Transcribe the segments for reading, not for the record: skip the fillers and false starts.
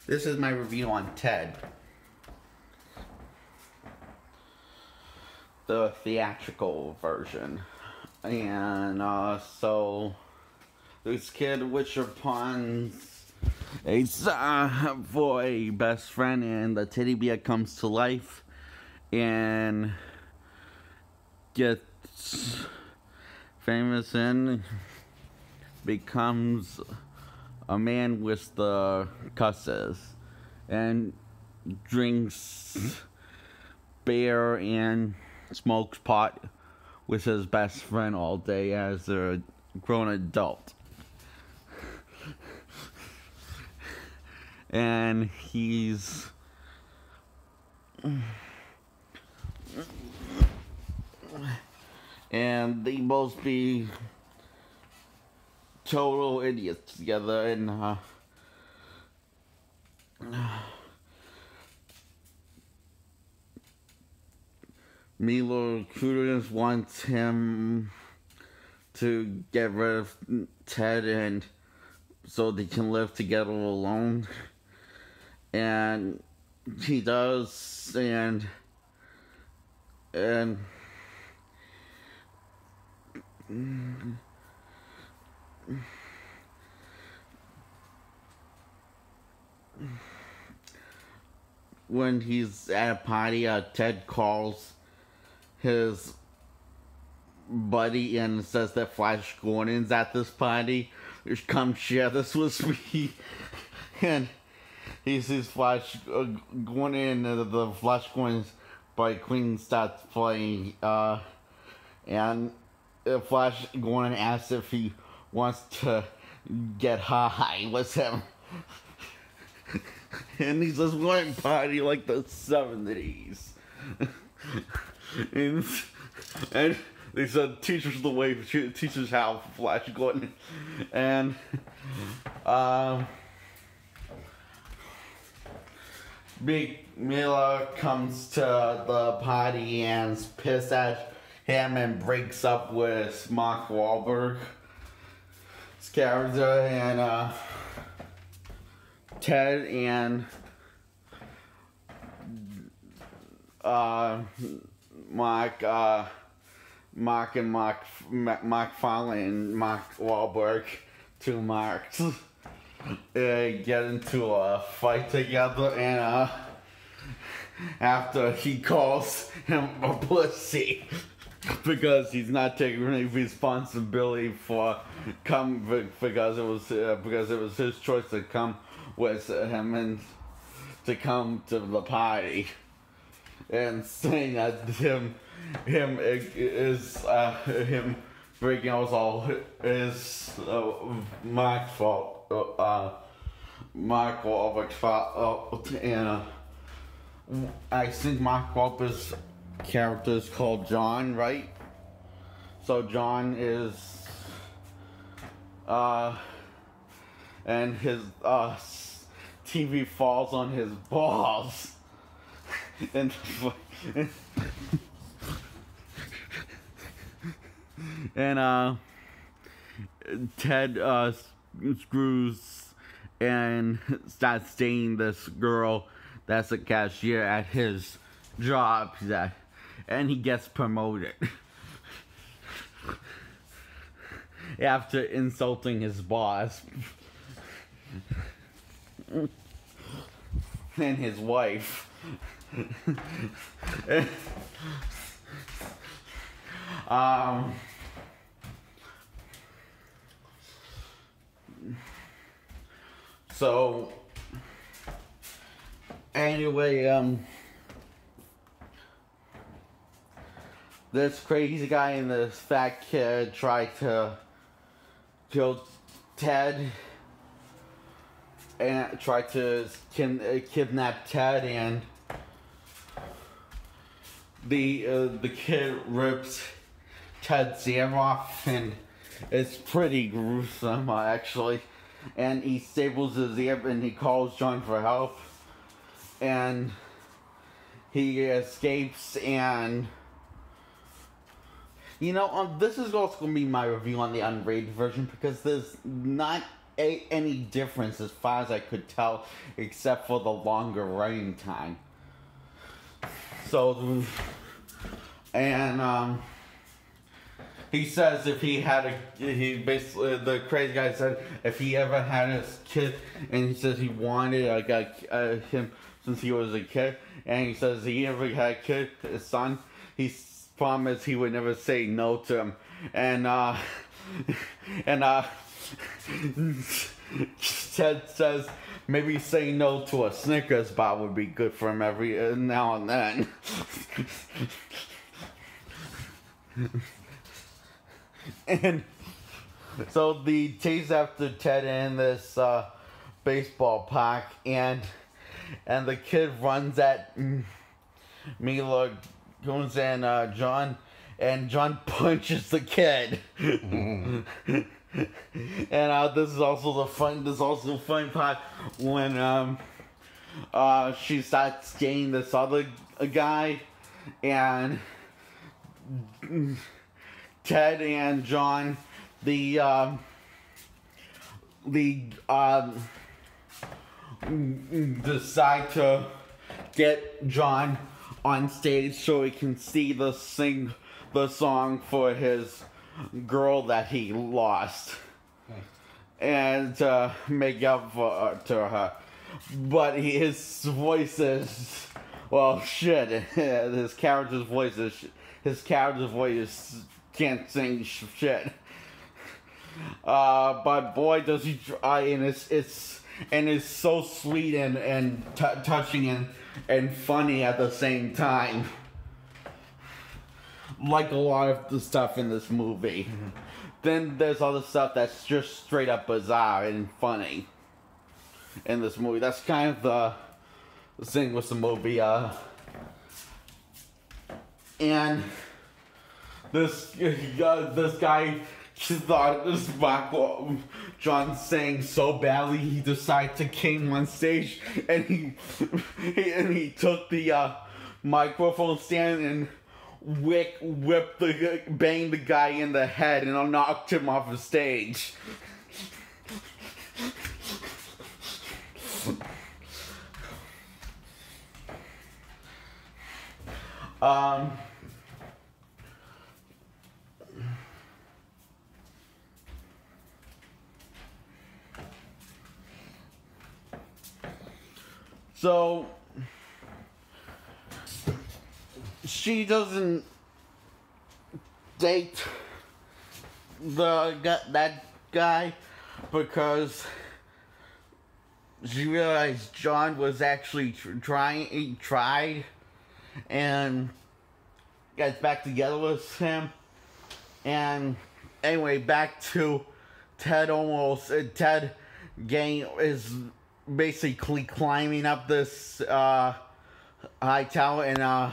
This is my review on Ted, the theatrical version. And so this kid Richard pawns a for a best friend, and the teddy bear comes to life and gets famous and becomes a man with the cusses and drinks beer and smokes pot with his best friend all day as a grown adult. And he's and they both be total idiots together, and Mila Kunis wants him to get rid of Ted and so they can live together alone, and he does, and when he's at a party, Ted calls his buddy and says that Flash Gordon's at this party. Come share this with me. And he sees Flash Gordon, and the Flash Gordon's by Queen starts playing, and Flash Gordon asks if he wants to get high with him. And he says, we want to party like the 70s. and they said, teach us the way, teach us how, Flash Gordon. And, Big Mila comes to the party and is pissed at him and breaks up with Mark Wahlberg's character, and, Ted and Mark Farley and Mark Wahlberg, two Marks, get into a fight together, and after he calls him a pussy because he's not taking any responsibility for because it was his choice to come with him and to come to the party, and saying that him breaking out was all is Mark's fault, Mark Wahlberg's fault, and I think Mark Wahlberg's character is called John, right? So John is and his TV falls on his balls, and Ted screws and starts dating this girl that's a cashier at his job, and he gets promoted after insulting his boss and his wife. So anyway, this crazy guy and this fat kid try to kill Ted and try to kidnap Ted, and the kid rips Ted's ear off, and it's pretty gruesome actually. And he staples his ear, and he calls John for help, and he escapes. And you know, this is also going to be my review on the unrated version, because there's not any difference as far as I could tell, except for the longer running time. So, and he says if he had he basically, the crazy guy said if he ever had a kid, and he says he wanted him since he was a kid, and he says he ever had a kid, his son, he promised he would never say no to him, and Ted says maybe saying no to a Snickers bar would be good for him every now and then. And so the chase after Ted in this baseball park, and the kid runs at Mila Kunis and John, and John punches the kid. And this is also the fun part when she starts dating this other guy, and Ted and John, decide to get John on stage so he can sing the song for his girl that he lost, and make up to her. But his voice is, well, shit. His character's voice can't sing shit. But boy, does he try, and it's so sweet and touching and funny at the same time. Like a lot of the stuff in this movie. Mm-hmm. Then there's other stuff that's just straight up bizarre and funny in this movie. That's kind of the thing with the movie. And this guy thought this John sang so badly he decided to came on stage, and he took the microphone stand and banged the guy in the head and knocked him off the stage. So she doesn't date that guy because she realized John was actually tried and gets back together with him. And anyway, back to Ted is basically climbing up this high tower, and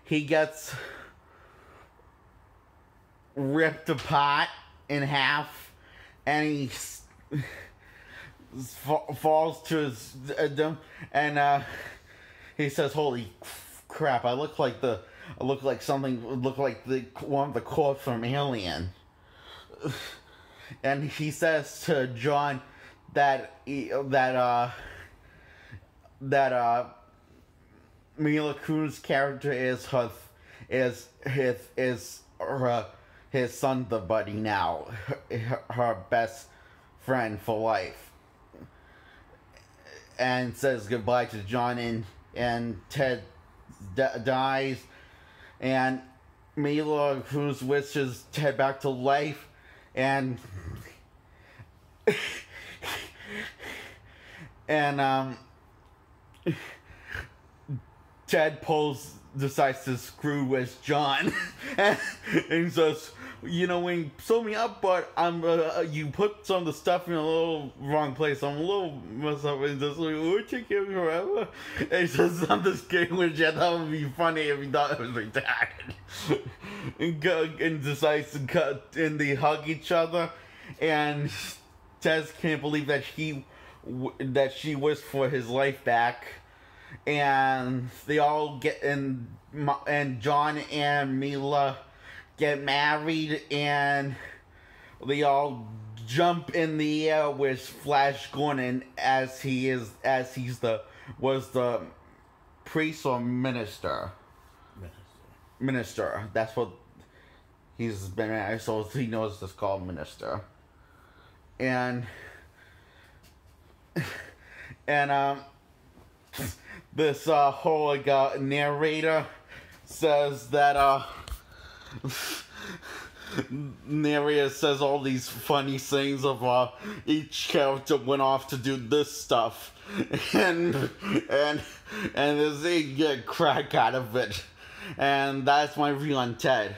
he gets ripped apart in half, and he falls to his doom, and he says, "Holy crap! I look like one of the corpse from Alien." And he says to John that Mila Kunis' character is his son, the buddy now, her best friend for life, and says goodbye to John, and Ted dies, and Mila Kunis wishes Ted back to life, and Ted decides to screw with John, and he says, "You know, when you sew me up, but you put some of the stuff in a little wrong place. I'm a little messed up, and just like, would take care of me forever?" And he says, "I'm just kidding with you. That would be funny if you thought it was retarded." and decides to cut, and they hug each other, and Ted can't believe that she wished for his life back, and they all get and John and Mila get married, and they all jump in the air with Flash Gordon as he's the priest or minister. Minister. That's what he's been at, so he knows it's called minister. And this whole narrator says that narrator says all these funny things of each character went off to do this stuff, and they get a crack out of it. And that's my review on Ted.